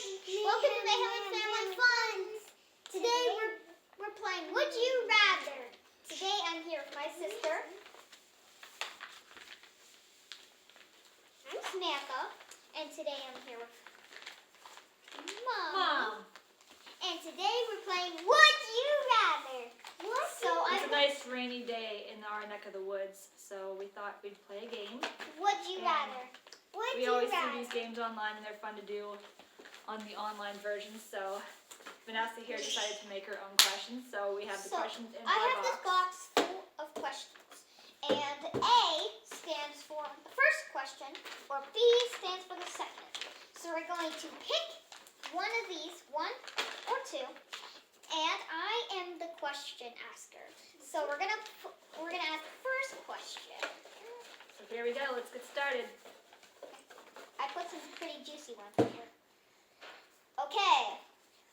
Welcome to Mayhem and Family Fun. Today we're playing Would You Rather. Today I'm here with my sister. I'm Samantha, and today I'm here with Mom. And today we're playing Would You Rather. It's a nice rainy day in our neck of the woods, so we thought we'd play a game. Would you rather? We always see these games online, and they're fun to do on the online version. So Vanessa here decided to make her own questions. So we have the questions in our box. I have this box full of questions, and A stands for the first question, or B stands for the second. So we're going to pick one of these, one or two, and I am the question asker. So we're gonna ask the first question. So here we go. Let's get started. I put some pretty juicy ones in here. Okay,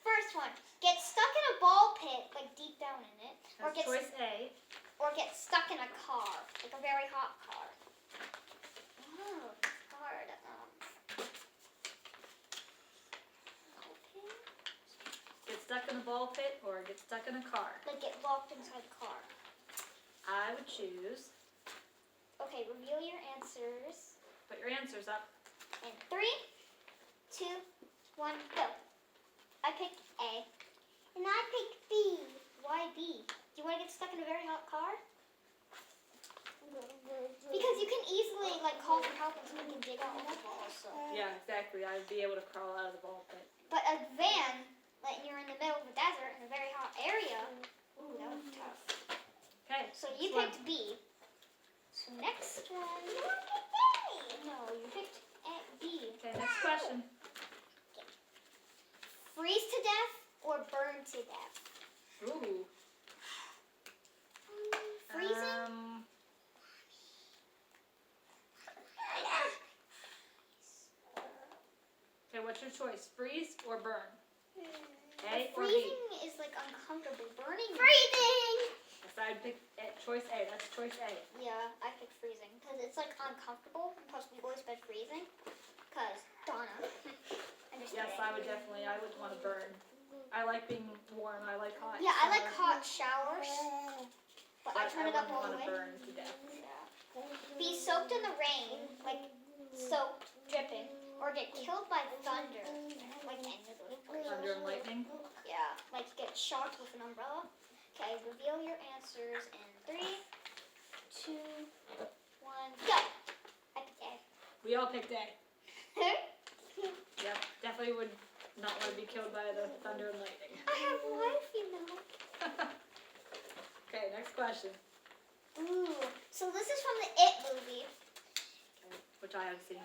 first one. Get stuck in a ball pit, like deep down in it. That's choice A. Or get stuck in a car, like a very hot car. Oh, it's hard. Okay. Get stuck in a ball pit or get stuck in a car. Like get locked inside the car. I would choose. Okay, reveal your answers. Put your answers up. In 3, 2, 1, go. I picked A. And I picked B. Why B? Do you want to get stuck in a very hot car? Because you can easily call for help and someone can dig out all the balls. So. Yeah, exactly. I'd be able to crawl out of the ball pit. But a van, you're in the middle of the desert in a very hot area. Ooh, that was tough. Okay. So you picked B. So next one. No, you picked B. Okay, next question. Freeze to death or burn to death? Ooh. Freezing? Okay, what's your choice? Freeze or burn? A or B? Freezing is uncomfortable. Burning. Freezing! Yes, I'd pick choice A. That's choice A. Yeah, I picked freezing because it's uncomfortable. Plus, we always been freezing. Because Donna. Yes, I would want to burn. I like being warm. I like hot. Yeah, I like hot showers. But I turn it up all the way. I wouldn't want to burn to death. Yeah. Be soaked in the rain, soaked, dripping, or get killed by thunder, any of those places. Thunder and lightning? Yeah, get shocked with an umbrella. Okay, reveal your answers in 3, 2, 1, go! I picked A. We all picked A. Yep, definitely would not want to be killed by the thunder and lightning. I have life, you know. Okay, next question. Ooh, so this is from the It movie. Okay, which I have seen.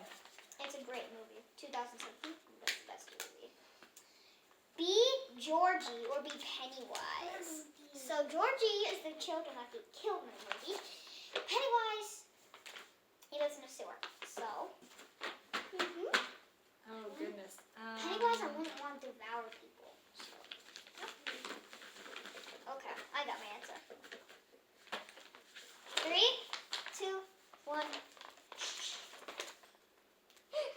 It's a great movie. 2017. That's the best movie. Be Georgie or be Pennywise. So Georgie is the children that get killed in the movie. Pennywise, he lives in a sewer. So. Oh goodness. Pennywise, I wouldn't want to devour people. So. Okay, I got my answer. 3, 2, 1.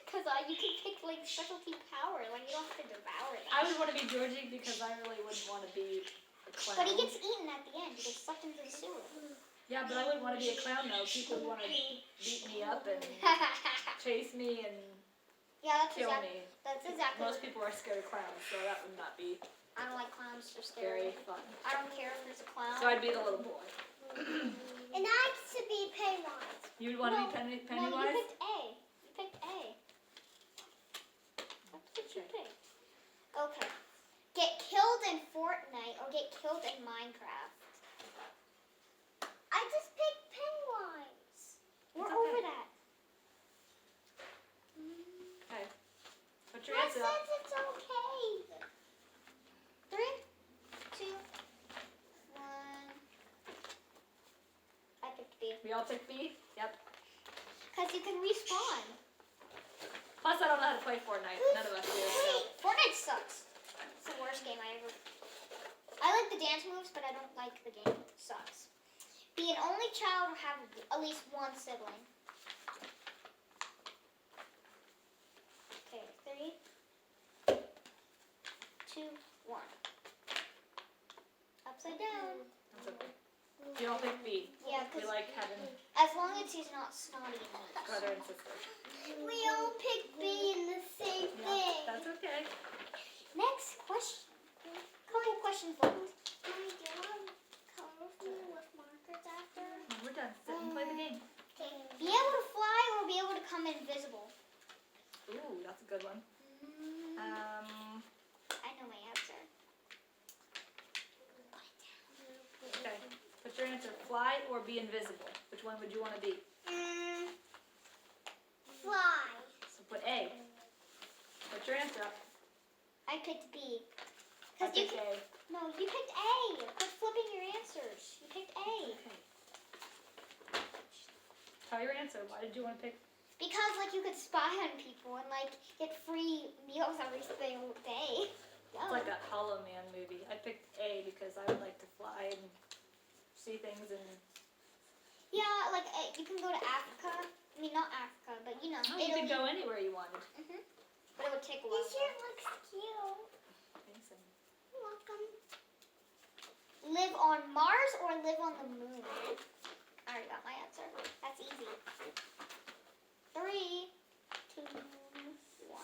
Because you can pick specialty power. You don't have to devour them. I would want to be Georgie because I really wouldn't want to be a clown. But he gets eaten at the end. He gets sucked into the sewer. Yeah, but I wouldn't want to be a clown though. People would want to beat me up and chase me and Yeah, kill me. That's exactly. Most people are scared of clowns, so that would not be I don't like clowns. They're scary. very fun. I don't care if there's a clown. So I'd be the little boy. And I to be Pennywise. You'd want to be Pennywise? No, you picked A. You picked A. That's what you picked. Okay. Get killed in Fortnite or get killed in Minecraft. I just picked Pennywise. We're over that. Okay. Put your answer up. Says it's okay. 3, 2, 1. I picked B. We all picked B? Yep. Because you can respawn. Plus, I don't know how to play Fortnite. None of us do. So. Fortnite sucks. It's the worst game I ever. I like the dance moves, but I don't like the game. It sucks. Be an only child or have at least one sibling. Okay, 3, he's not snotty and mean. Brother and sister. We all picked B in the same Yeah, thing. that's okay. Next question. Couple questions left. Mommy, do you want to color with me with markers after? When we're done, sit and play the game. Okay. Be able to fly or be able to come invisible? Ooh, that's a good one. I know my answer. Okay. What's your answer? Fly or be invisible? Which one would you want to be? Fly. So put A. What's your answer? I picked B. I Cause you picked A. no, you picked A. Quit flipping your answers. You picked A. Okay. Tell your answer. Why did you want to pick? Because like you could spy on people and like get free meals every single day. It's like that Hollow Man movie. I picked A because I would like to fly and see things and. Yeah, like you can go to Africa. I mean, not Africa, but you know, Oh, you could go anywhere you wanted. But it would take a while. This shirt looks cute. Thanks. You're welcome. Live on Mars or live on the moon? I already got my answer. That's easy. 3, 2, 1.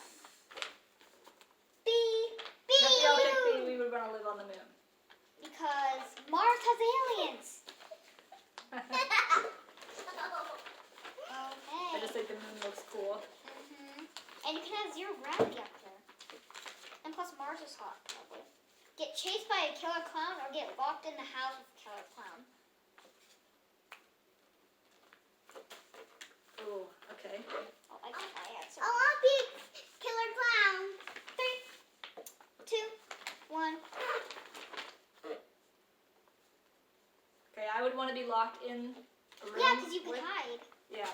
B. B. If we all picked B, we would want to live on the moon. Because Mars has aliens. I Okay. just think the moon looks cool. And you can have 0 gravity up there. And plus Mars is hot, probably. Get chased by a killer clown or get locked in the house with a killer clown. Ooh, okay. Oh, I got my answer. I want to be killer clown. 3, 2, 1. Okay, I would want to be locked in a room. Yeah, because you can with, hide. Yeah,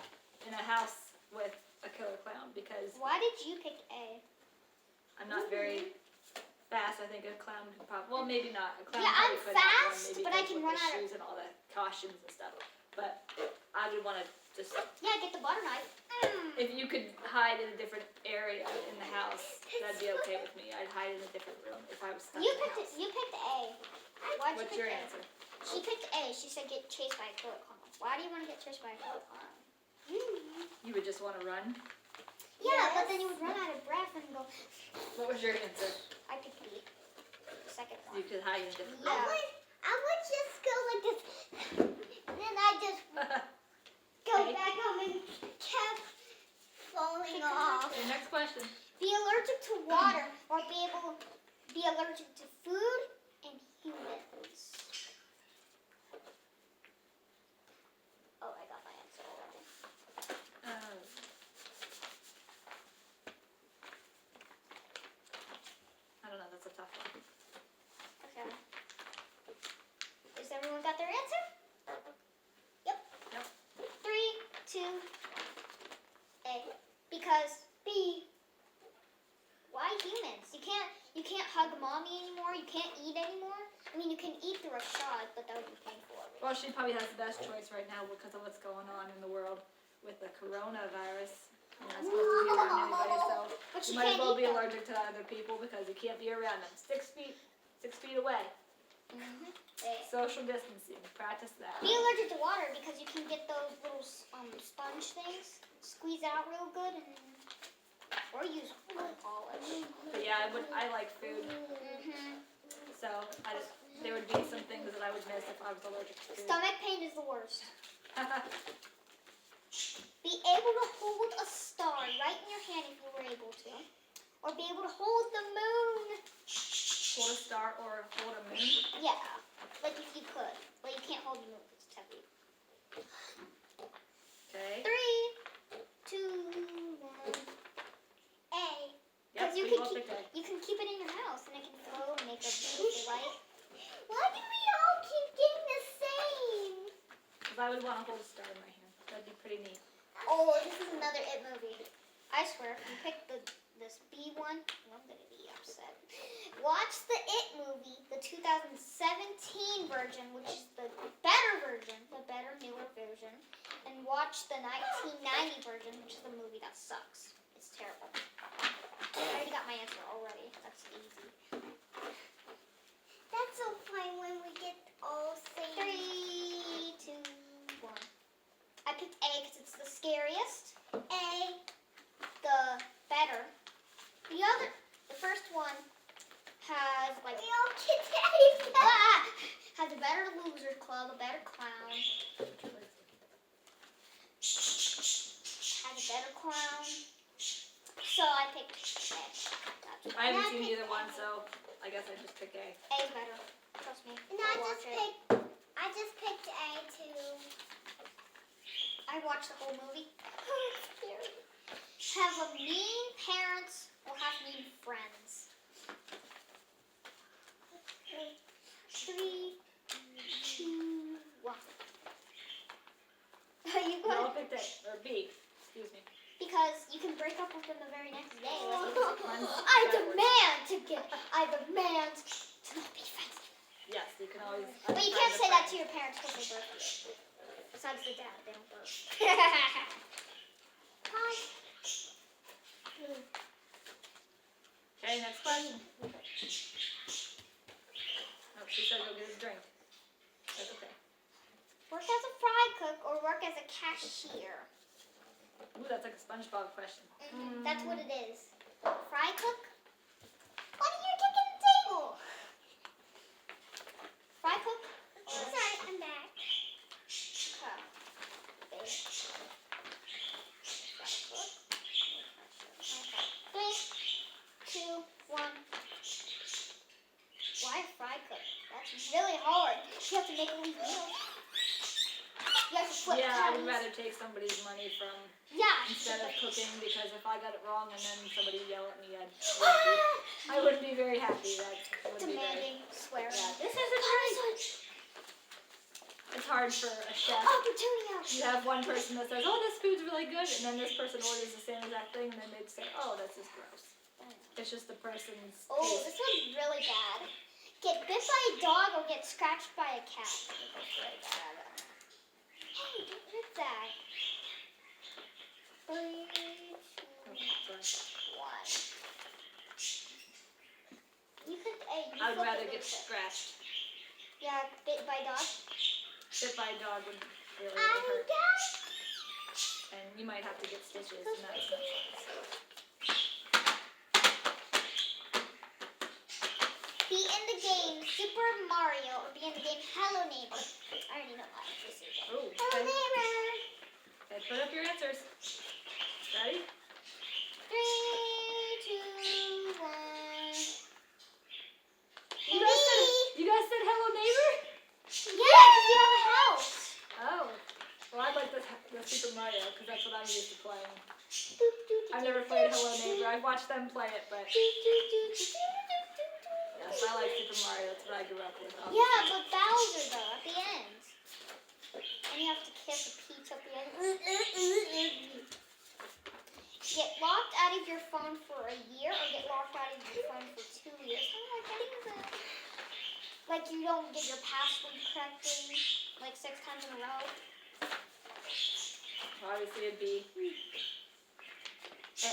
in a house with a killer clown because Why did you pick A? I'm not very fast. I think a clown could probably. Well, maybe not. A clown Yeah, I'm probably could outrun fast, maybe but I because can with run the out of- shoes and all the costumes and stuff. But I would want to just. Yeah, get the butter knife. If you could hide in a different area in the house, that'd be okay with me. I'd hide in a different room if I was stuck You in the picked house. it. You picked A. Why'd What's you your pick A? answer? She picked A. She said get chased by a killer clown. Why do you want to get chased by a killer clown? You would just want to run. Yeah, but then you would run out of breath and go. What was your answer? I picked B. The second one. You could hide in a different Yeah. I would just go like this. Then I just room. go Okay. back home and kept falling off. Okay, next question. Be allergic to water or be allergic to food and humans. Oh, I got my answer already. I don't know. That's a tough one. Okay. Has everyone got their answer? Yep. Yep. 3, 2, 1. A. Because B. Why humans? You can't hug mommy anymore. You can't eat anymore. I mean, you can eat through a shot, but that would be painful. Well, she probably has the best choice right now because of what's going on in the world with the coronavirus. You're not supposed to be around anybody, so But you she might as can't well eat be them. allergic to other people because you can't be around them. 6 feet away. A. Social distancing. Practice that. Be allergic to water because you can get those little sponge things, squeeze out real good, or use polish. But yeah, I like food, so there would be some things that I would miss if I was allergic to food. Stomach pain is the worst. Be able to hold a star right in your hand if you were able to, or be able to hold the moon. Hold a star or hold a moon. Yeah, like if you could, but you can't hold the moon. It's heavy. Okay. 3, 2, 1. A. Yep, you we can both keep- picked A. You can keep it in your house and it can flow and make a beautiful light. Why do we all keep getting the same? Because I would want to hold a star in my hand. That'd be pretty neat. Oh, this is another It movie. I swear, if you pick this B one, I'm gonna be upset. Watch the It movie, the 2017 version, which is the better version, the better, newer version, and watch the 1990 version, which is the movie that sucks. It's terrible. I already got my answer already. That's easy. That's so fun when we get all same. 3, 2, 1. I picked A has like We all get Daddy. has a better loser club, a better clown. Has a better clown. So I picked A. I haven't seen either one, so I guess I just pick A. A's better. Trust me. And I'll watch it. I just picked A too. I watched the whole movie. Oh, it's scary. Have a mean parents or have mean friends. 3, 2, 1. You We go all picked A, or B, excuse me. because you can break up with them the very next day. Mine's I backwards. demand to not be friends. Yes, you can always. But you can't say that to your parents because they birthed you. Besides the dad, they don't birth. Hi. Okay, next question. Oh, she said go get his drink. That's okay. Work as a fry cook or work as a cashier? Ooh, that's like a SpongeBob question. That's what it is. Fry cook? Why are you kicking the table? Fry cook? Oh, sorry, I'm back. Okay. Fry cook. Okay. 3, 2, 1. Why a fry cook? That's really hard. You have to make all these meals. You have to flip Yeah, I would patties. rather take somebody's money from Yeah. instead of cooking because if I got it wrong and then somebody yell at me, I wouldn't be very happy. That wouldn't be very. Demanding, swearing. Yeah, this isn't right. It's hard for a chef. Oh, Petunia. You have one person that says, "Oh, this food's really good," and then this person orders the same exact thing, and then they'd say, "Oh, this is gross." It's just the person's Oh, taste. this one's really bad. Get bit by a dog or get scratched by a cat. That's really bad. Hey, what is that? 3, 2, 1. You picked A. You I would flipped rather it get really quick. scratched. Yeah, bit by a dog. Bit by a dog would really, I'm really hurt, back. and you might have to get stitches, and that's not fun. Be in the game Super Mario or be in the game Hello Neighbor. I already know that. This is it. Oh, Hello, okay. neighbor. Okay, put up your answers. Ready? 3, 2, 1. You guys said hello neighbor? Yeah, because you have a house. Oh. Well, I like the Super Mario because that's what I'm used to playing. I've never played Hello Neighbor. I've watched them play it, but yes, I like Super Mario. That's what I grew up with. Obviously. Yeah, but Bowser though at the end, and you have to kiss a peach at the end. Get locked out of your phone for a year, or get locked out of your phone for 2 years. Like you don't get your password correctly, like 6 times in a row. Obviously, it'd be A.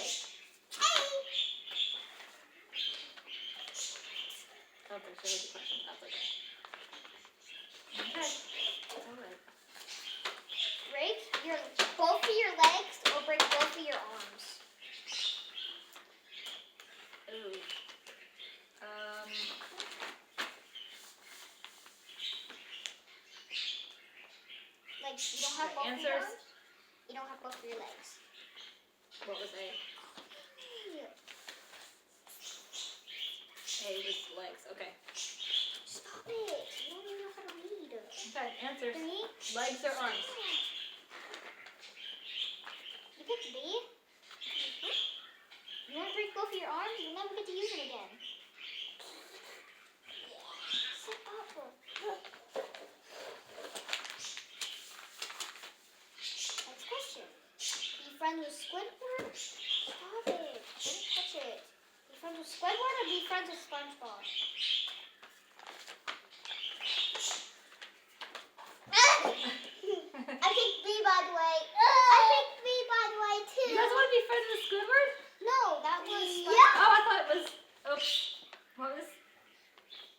Okay, so here's the question. That's okay. Okay. All right. Break both of your legs or break both of your arms. Ooh. Like you don't have Okay, both of your answers. arms. You don't have both of your legs. What was A? A was legs. Okay. Stop it! You don't even know how to read. Okay, answers. 3. Legs or arms? You picked B? You want to break both of your arms? You'll never get to use it again. Sit up. Next question. Be friends with Squidward? Stop it. Don't touch it. Be friends with Squidward or be friends with SpongeBob? I picked B by the way. I picked B by the way too. You guys want to be friends with Squidward? No, that was Yeah. Oh, I thought it was. Oops. What was?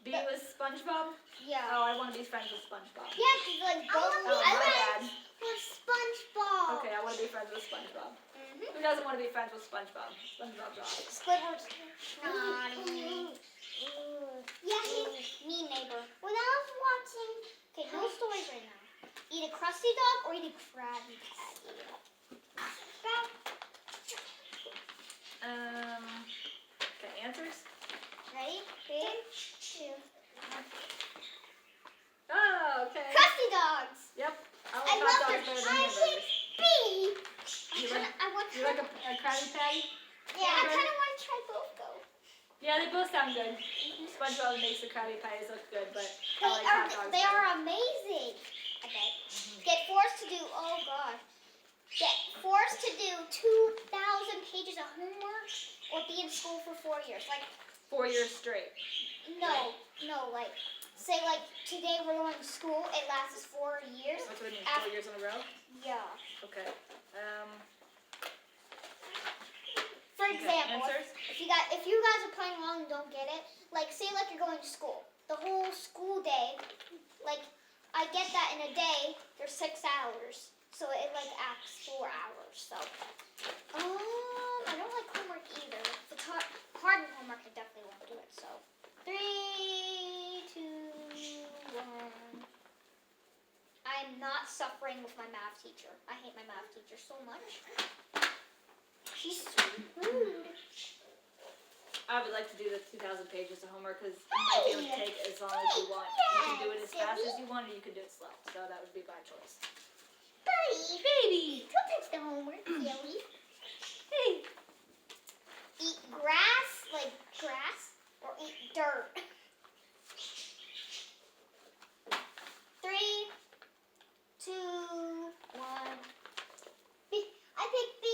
B was SpongeBob? Yeah. Oh, I want to be friends with SpongeBob. Yeah, because like both. Oh, I my like- bad. With SpongeBob. Okay, I want to be friends with SpongeBob. Mhm. Who doesn't want to be friends with SpongeBob? SpongeBob's awesome. Squidward's naughty. need a Krabby Patty. Okay, answers? Ready? 3, 2, 1. Oh, okay. Crusty dogs. Yep. I I like love hot them. dogs better than I hamburgers. B. I want. You like a Krabby Patty? Yeah, I kind of want to try both though. Yeah, they both sound good. SpongeBob makes the Krabby Patties look good, but I like hot dogs They better. are amazing. Okay. Get forced to do. Oh God. Get forced to do 2,000 pages of homework, or be in school for 4 years. Like 4 years straight. no, like say like today we're going to school. It lasts 4 years. That's what it means, 4 years in a row? Yeah. Okay. For Okay, example, answers? if you guys are playing along and don't get it, like say like you're going to school, the whole school day, like I get that in a day, there's 6 hours, so it like acts 4 hours. So, I don't like homework either. If it's hard homework, I definitely won't do it. So, 3, 2, 1. I am not suffering with my math teacher. I hate my math teacher so much. She's so rude. I would like to do the 2,000 pages of homework because you might be able to take as long as you want. You can do it as fast as you want, or you can do it slow. So that would be my choice. Buddy. Baby! Don't touch the homework, silly. Hey! Eat grass, like grass, or eat dirt. 3, 2, 1. I picked B.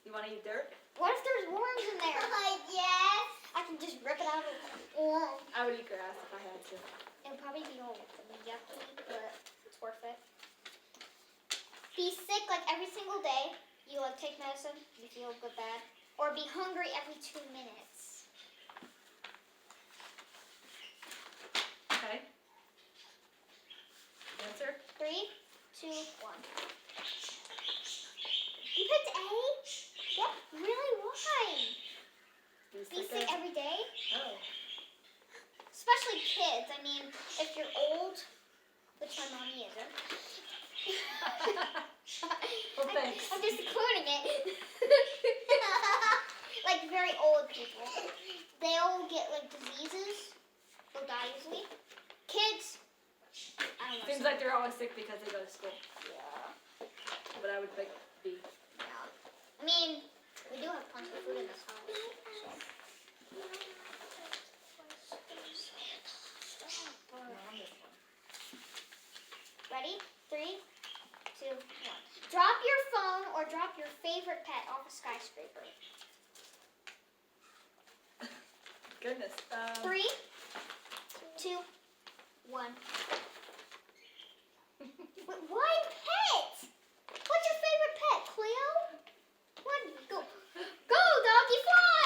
You want to eat dirt? What if there's worms in there? Yes. I can just rip it out of the worm. I would eat grass if I had to. It would probably be all yucky, but it's worth it. Be sick like every single day. You like take medicine, you feel good bad. Or be hungry every 2 minutes. Okay. Answer? 3, 2, 1. You picked A? Yep. Really? Why? Be sick every day? Oh. Especially kids. I mean, if you're old, which my mommy isn't. Well, thanks. I'm just including it. Like very old people. They'll get like diseases. They'll die easily. Kids, I don't know. Seems like they're always sick because they go to school. Yeah. But I would pick B. Yeah. I mean, we do have plenty of food in this house. So. No, on this one. Ready? 3, 2, 1. Drop your phone or drop your favorite pet off a skyscraper. Goodness. 3, 2, 1. Why pet? What's your favorite pet, Cleo? One, go. Go, doggy, fly!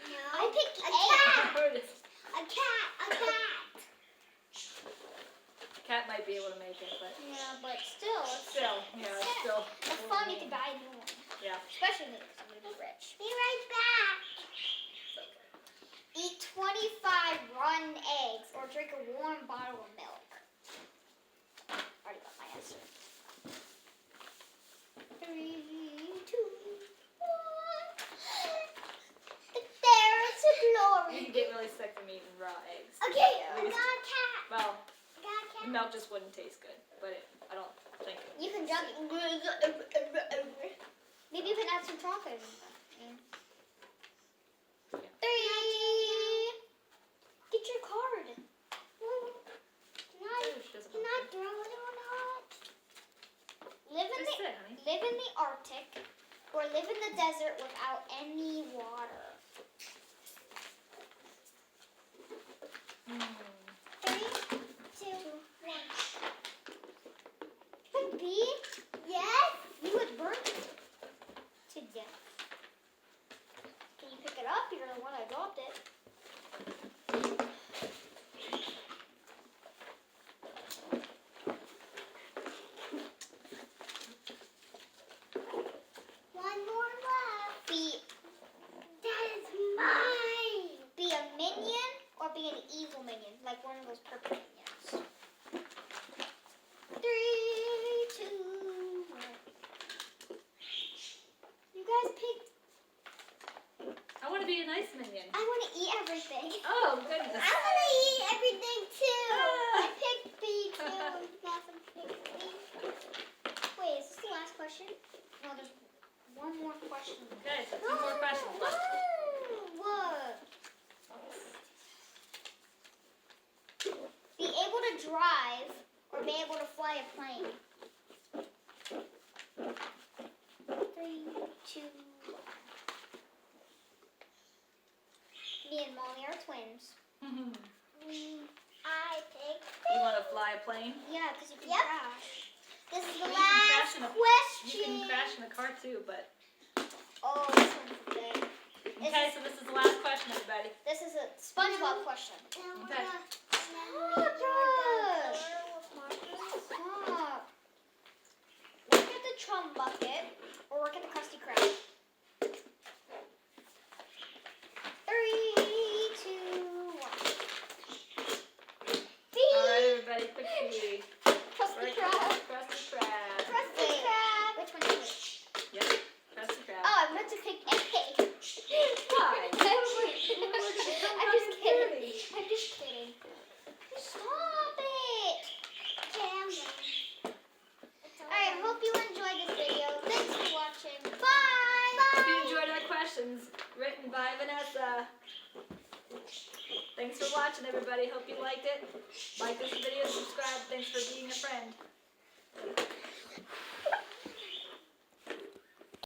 No. I picked A A. cat. There it is. A cat. A cat. Cat might be able to make it, but Yeah, but still, it's still, yeah, it's still. it's fun. You can buy a new one. Yeah. Especially if somebody's rich. Be right back. Eat 25 rotten eggs or drink a warm bottle of milk. Already got my answer. 3, 2, 1. There is a You glory. can get really sick from eating raw eggs. Okay, At I least- got a cat. Well, I got a cat. milk just wouldn't taste good, but I don't think it You can would. jump. Maybe you can add some chocolate in that. Yeah. 3. Get your card. Can I throw it or not? Live in Just the sit, honey. live in the Arctic or live in the desert without any water. 3, 2, 1. Pick B. Yes. You would burn to death. Can you pick it up? You're the one I dropped it. One more left. Be That is mine. be a minion or be an evil minion, like one of those purple minions. 3, 2, minion? I want to eat everything. Oh, goodness. I want to eat everything too. I picked B too. Nothing picked B. Wait, is this the last question? No, there's one more question. Okay, so 2 more questions left. What? Be able to drive or be able to fly a plane? 3, 2, 1. Me and Molly are twins. I picked. You want to fly a plane? Yeah, because you can Yep. crash. This is Well, the you can crash last in a- question. You can crash in a car too, but... Oh, this one's big. Okay, so this is the last question, everybody. This is a SpongeBob question. Okay. Stop. Look at the chum bucket or look at the Krusty Krab. 3, 2, 1. B. Alright, everybody, quick TV. Krusty Krab. Krusty Krab. Krusty Wait, Krab. which one is it? Yep, Krusty Krab. Oh, I meant to pick A. Why? I'm just kidding. I'm just kidding. Stop it. Alright, hope you enjoyed this video. Thanks for watching. Bye. Hope you enjoyed our questions, written by Vanessa. Thanks for watching, everybody. Hope you liked it. Like this video, subscribe. Thanks for being a friend.